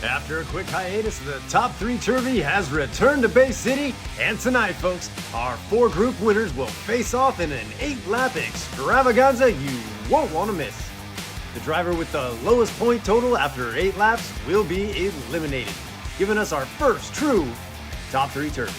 After a quick hiatus, the top 3 Turvy has returned to Bay City, and tonight, folks, our 4 group winners will face off in an 8-lap extravaganza you won't want to miss. The driver with the lowest point total after 8 laps will be eliminated, giving us our first true top 3 Turvy.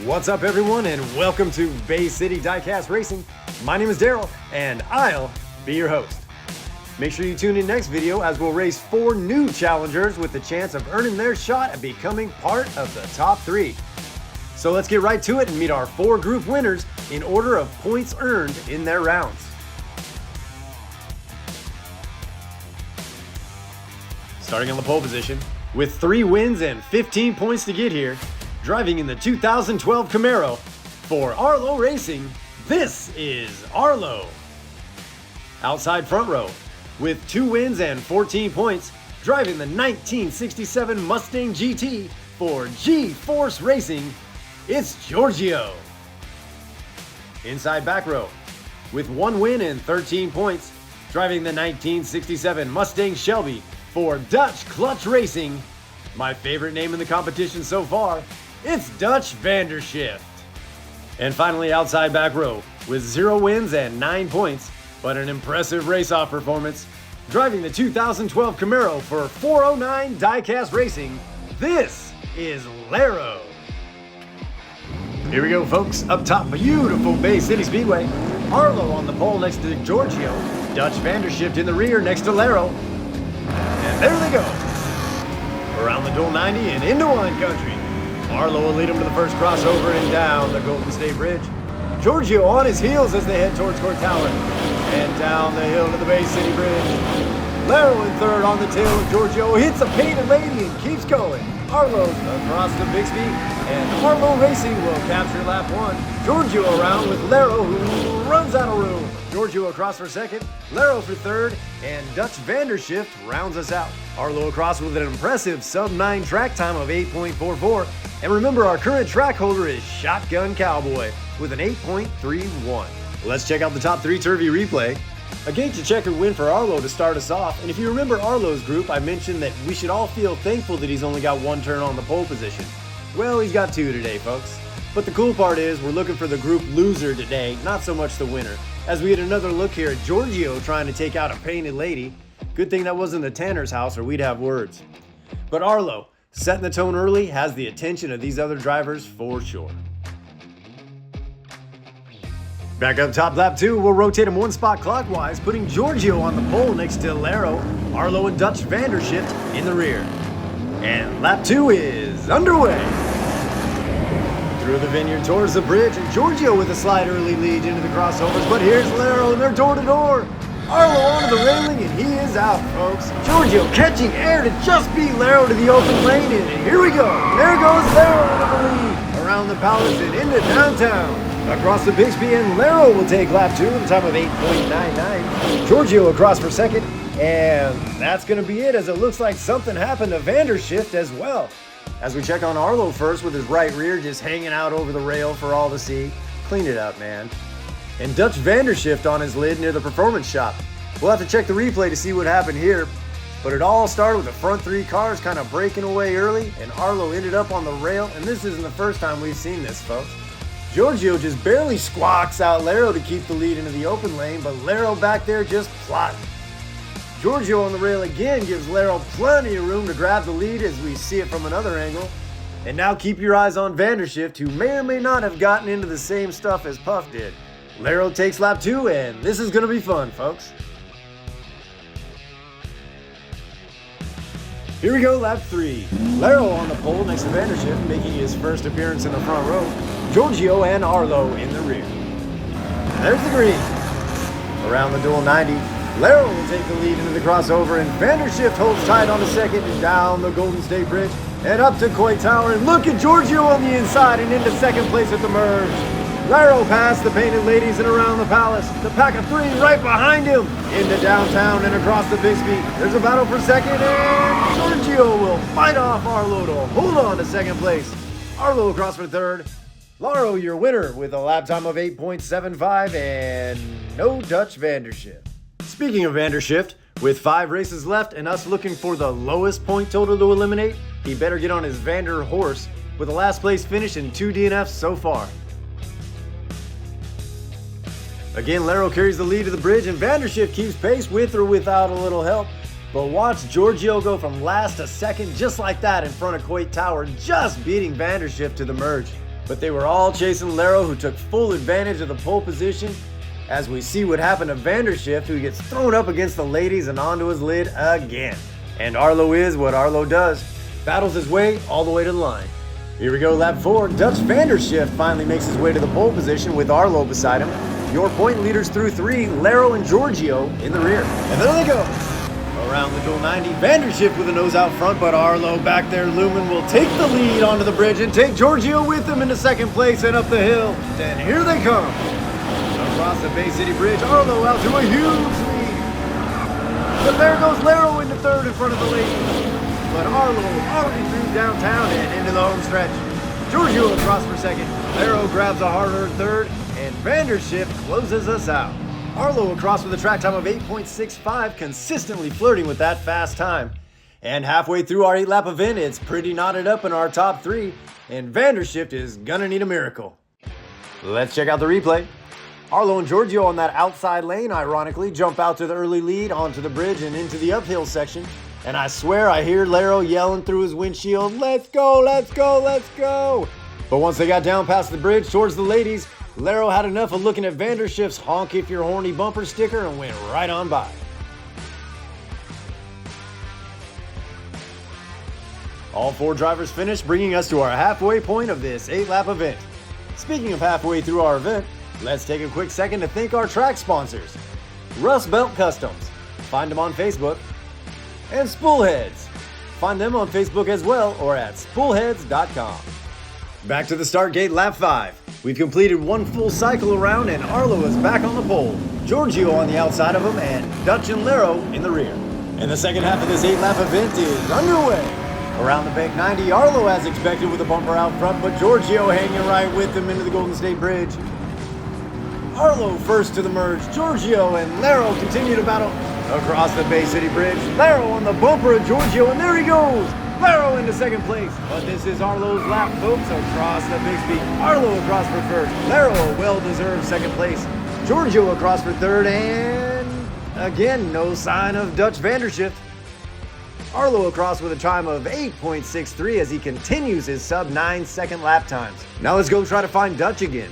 What's up, everyone, and welcome to Bay City Diecast Racing. My name is Daryl, and I'll be your host. Make sure you tune in next video as we'll race 4 new challengers with the chance of earning their shot at becoming part of the top 3. So let's get right to it and meet our 4 group winners in order of points earned in their rounds. Starting on the pole position, with 3 wins and 15 points to get here, driving in the 2012 Camaro for Arlo Racing, this is Arlo. Outside front row, with 2 wins and 14 points, driving the 1967 Mustang GT for G-Force Racing, it's Giorgio. Inside back row, with 1 win and 13 points, driving the 1967 Mustang Shelby for Dutch Clutch Racing, my favorite name in the competition so far, it's Dutch Vandershift. And finally, outside back row, with 0 wins and 9 points, but an impressive race-off performance, driving the 2012 Camaro for 409 Diecast Racing, this is Laro. Here we go, folks. Up top, beautiful Bay City Speedway. Arlo on the pole next to Giorgio, Dutch Vandershift in the rear next to Laro. And there they go. Around the dual 90 and into wine country. Arlo will lead him to the first crossover and down the Golden State Bridge. Giorgio on his heels as they head towards Court Tower. And down the hill to the Bay City Bridge. Laro in third on the tail of Giorgio, hits a painted lady and keeps going. Arlo's across the Bixby, and Arlo Racing will capture lap 1. Giorgio around with Laro, who runs out of room. Giorgio across for second, Laro for third, and Dutch Vandershift rounds us out. Arlo across with an impressive sub-9 track time of 8.44. And remember, our current track holder is Shotgun Cowboy with an 8.31. Let's check out the top 3 Turvy replay. A gate to checkered win for Arlo to start us off, and if you remember Arlo's group, I mentioned that we should all feel thankful that he's only got 1 turn on the pole position. Well, he's got 2 today, folks. But the cool part is we're looking for the group loser today, not so much the winner, as we get another look here at Giorgio trying to take out a painted lady. Good thing that wasn't the Tanner's house or we'd have words. But Arlo, setting the tone early, has the attention of these other drivers for sure. Back up top, lap 2, we'll rotate him 1 spot clockwise, putting Giorgio on the pole next to Laro, Arlo and Dutch Vandershift in the rear. And lap 2 is underway. Through the vineyard towards the bridge, and Giorgio with a slight early lead into the crossovers, but here's Laro and they're door to door. Arlo onto the railing and he is out, folks. Giorgio catching air to just beat Laro to the open lane, and here we go. There goes Laro into the lead. Around the palace and into downtown. Across the Bixby, and Laro will take lap 2 with a time of 8.99. Giorgio across for second, and that's going to be it, as it looks like something happened to Vandershift as well. As we check on Arlo first with his right rear just hanging out over the rail for all to see. Clean it up, man. And Dutch Vandershift on his lid near the performance shop. We'll have to check the replay to see what happened here, but it all started with the front 3 cars kind of breaking away early, and Arlo ended up on the rail, and this isn't the first time we've seen this, folks. Giorgio just barely squawks out Laro to keep the lead into the open lane, but Laro back there just plotting. Giorgio on the rail again gives Laro plenty of room to grab the lead as we see it from another angle. And now keep your eyes on Vandershift, who may or may not have gotten into the same stuff as Puff did. Laro takes lap 2, and this is going to be fun, folks. Here we go, lap 3. Laro on the pole next to Vandershift, making his first appearance in the front row. Giorgio and Arlo in the rear. And there's the green. Around the dual 90, Laro will take the lead into the crossover, and Vandershift holds tight on the second and down the Golden State Bridge and up to Coit Tower. And look at Giorgio on the inside and into second place at the merge. Laro past the painted ladies and around the palace. The pack of 3 right behind him. Into downtown and across the Bixby. There's a battle for second, and Giorgio will fight off Arlo to hold on to second place. Arlo across for third. Laro, your winner, with a lap time of 8.75 and no Dutch Vandershift. Speaking of Vandershift, With 5 races left and us looking for the lowest point total to eliminate, he better get on his Vander horse with a last place finish and 2 DNFs so far. Again, Laro carries the lead to the bridge and Vandershift keeps pace with or without a little help. But watch Giorgio go from last to second just like that in front of Coit Tower, just beating Vandershift to the merge. But they were all chasing Laro, who took full advantage of the pole position, as we see what happened to Vandershift, who gets thrown up against the ladies and onto his lid again. And Arlo is what Arlo does, battles his way all the way to the line. Here we go, lap 4. Dutch Vandershift finally makes his way to the pole position with Arlo beside him. Your point leaders through 3, Laro and Giorgio in the rear. And there they go. Around the dual 90, Vandershift with a nose out front, but Arlo back there looming will take the lead onto the bridge and take Giorgio with him into second place and up the hill. And here they come. Across the Bay City Bridge, Arlo out to a huge lead. But there goes Laro into third in front of the ladies. But Arlo already through downtown and into the home stretch. Giorgio across for second. Laro grabs a hard-earned third, and Vandershift closes us out. Arlo across with a track time of 8.65, consistently flirting with that fast time. And halfway through our 8-lap event, it's pretty knotted up in our top 3, and Vandershift is gonna need a miracle. Let's check out the replay. Arlo and Giorgio on that outside lane, ironically, jump out to the early lead, onto the bridge and into the uphill section. And I swear I hear Laro yelling through his windshield, "Let's go, let's go, let's go!" But once they got down past the bridge towards the ladies, Laro had enough of looking at Vandershift's honk if you're horny bumper sticker and went right on by. All 4 drivers finished, bringing us to our halfway point of this 8-lap event. Speaking of halfway through our event, let's take a quick second to thank our track sponsors. Rust Belt Customs, find them on Facebook, and Spoolheads. Find them on Facebook as well or at spoolheads.com. Back to the start gate, lap 5. We've completed 1 full cycle around and Arlo is back on the pole. Giorgio on the outside of him and Dutch and Laro in the rear. And the second half of this 8-lap event is underway. Around the bank 90, Arlo as expected with a bumper out front, but Giorgio hanging right with him into the Golden State Bridge. Arlo first to the merge. Giorgio and Laro continue to battle across the Bay City Bridge. Laro on the bumper of Giorgio, and there he goes! Laro into second place. But this is Arlo's lap, folks, across the Bixby. Arlo across for first. Laro a well-deserved second place. Giorgio across for third, and again, no sign of Dutch Vandershift. Arlo across with a time of 8.63 as he continues his sub-9-second lap times. Now let's go try to find Dutch again.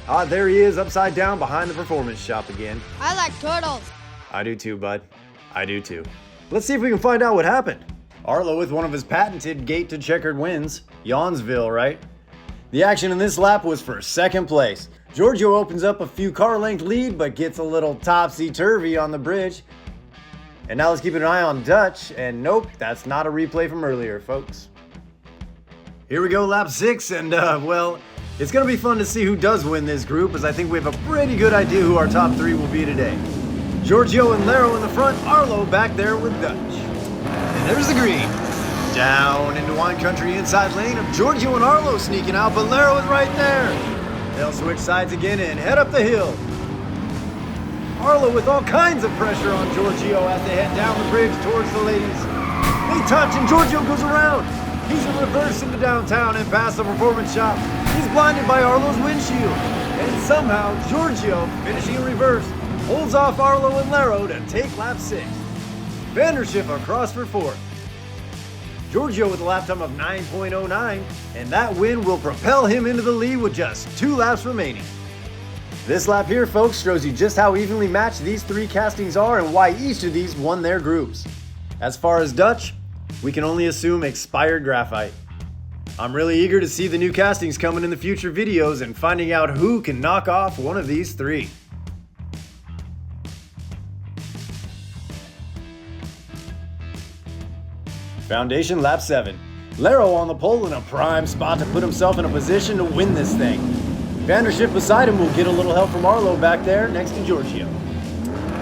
Ah, there he is, upside down behind the performance shop again. I like turtles. I do too, bud. I do too. Let's see if we can find out what happened. Arlo with one of his patented gate to checkered wins. Yawnsville, right? The action in this lap was for second place. Giorgio opens up a few car length lead, but gets a little topsy-turvy on the bridge. And now let's keep an eye on Dutch, and nope, that's not a replay from earlier, folks. Here we go, lap 6, and well, it's gonna be fun to see who does win this group, as I think we have a pretty good idea who our top 3 will be today. Giorgio and Laro in the front, Arlo back there with Dutch. And there's the green. Down into wine country inside lane of Giorgio and Arlo sneaking out, but Laro is right there. They'll switch sides again and head up the hill. Arlo with all kinds of pressure on Giorgio as they head down the bridge towards the ladies. They touch and Giorgio goes around. He's in reverse into downtown and past the performance shop. He's blinded by Arlo's windshield. And somehow Giorgio, finishing in reverse, holds off Arlo and Laro to take lap 6. Vandershift across for 4th. Giorgio with a lap time of 9.09, and that win will propel him into the lead with just 2 laps remaining. This lap here, folks, shows you just how evenly matched these 3 castings are and why each of these won their groups. As far as Dutch, we can only assume expired graphite. I'm really eager to see the new castings coming in the future videos and finding out who can knock off one of these 3. Foundation lap 7. Laro on the pole in a prime spot to put himself in a position to win this thing. Vandershift beside him will get a little help from Arlo back there next to Giorgio.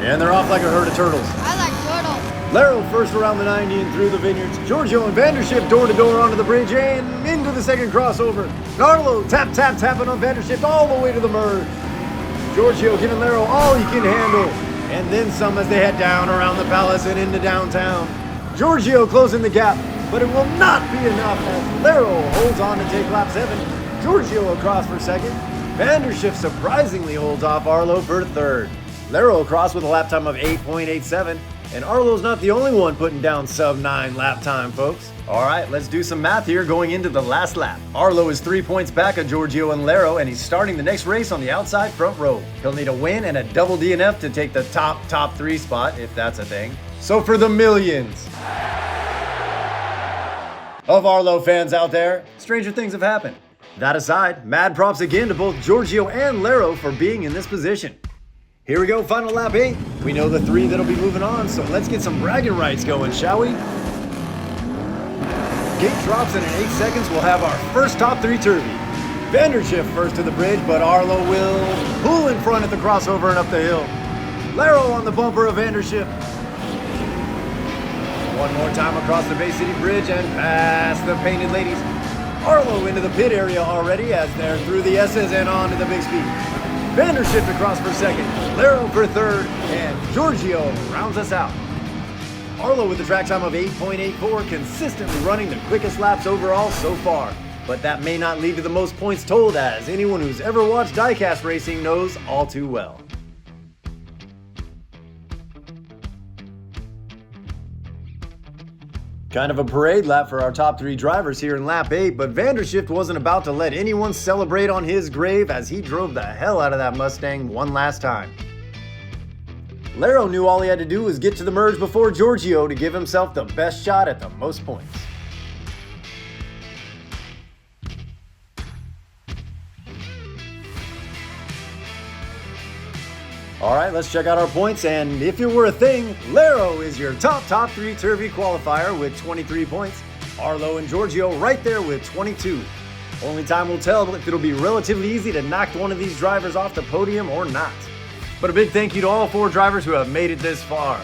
And they're off like a herd of turtles. I like turtles. Laro first around the 90 and through the vineyards. Giorgio and Vandershift door to door onto the bridge and into the second crossover. Arlo tapping on Vandershift all the way to the merge. Giorgio giving Laro all he can handle. and then some as they head down around the palace and into downtown. Giorgio closing the gap, but it will not be enough as Lero holds on to take lap 7. Giorgio across for second. Vanderschiff surprisingly holds off Arlo for third. Lero across with a lap time of 8.87, and Arlo's not the only one putting down sub-9 lap time, folks. All right, let's do some math here going into the last lap. Arlo is 3 points back of Giorgio and Lero, and he's starting the next race on the outside front row. He'll need a win and a double DNF to take the top 3 spot, if that's a thing. So for the millions of Arlo fans out there, stranger things have happened. That aside, mad props again to both Giorgio and Lero for being in this position. Here we go, final lap 8. We know the 3 that'll be moving on, so let's get some bragging rights going, shall we? Gate drops, and in 8 seconds we'll have our first top 3 Turvy. Vanderschiff first to the bridge, but Arlo will pull in front at the crossover and up the hill. Lero on the bumper of Vanderschiff. One more time across the Bay City Bridge and past the Painted Ladies. Arlo into the pit area already as they're through the S's and on to the big speed. Vanderschiff across for second, Lero for third, and Giorgio rounds us out. Arlo with a track time of 8.84, consistently running the quickest laps overall so far. But that may not lead to the most points told, as anyone who's ever watched diecast racing knows all too well. Kind of a parade lap for our top 3 drivers here in lap 8, but Vanderschiff wasn't about to let anyone celebrate on his grave as he drove the hell out of that Mustang one last time. Lero knew all he had to do was get to the merge before Giorgio to give himself the best shot at the most points. Alright, let's check out our points, and if it were a thing, Lero is your top 3 Turvy qualifier with 23 points. Arlo and Giorgio right there with 22. Only time will tell if it'll be relatively easy to knock one of these drivers off the podium or not. But a big thank you to all 4 drivers who have made it this far.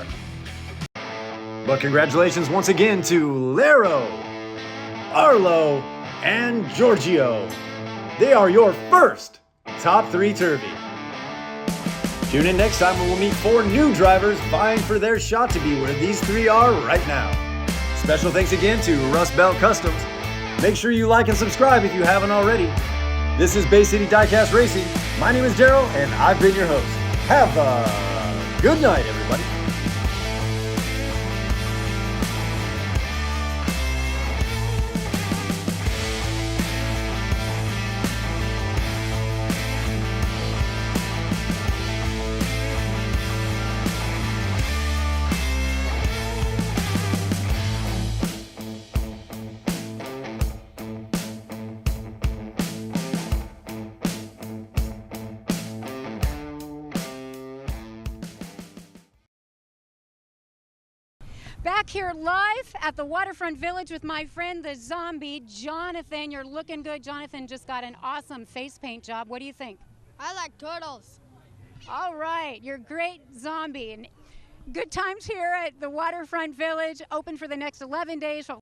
But congratulations once again to Lero, Arlo, and Giorgio. They are your first top 3 Turvy. Tune in next time when we'll meet 4 new drivers vying for their shot to be where these 3 are right now. Special thanks again to Rust Belt Customs. Make sure you like and subscribe if you haven't already. This is Bay City Diecast Racing. My name is Daryl, and I've been your host. Have a good night, everybody. Back here live at the Waterfront Village with my friend, the zombie, Jonathan. You're looking good. Jonathan just got an awesome face paint job. What do you think? I like turtles. All right, you're great, zombie. And good times here at the Waterfront Village, open for the next 11 days.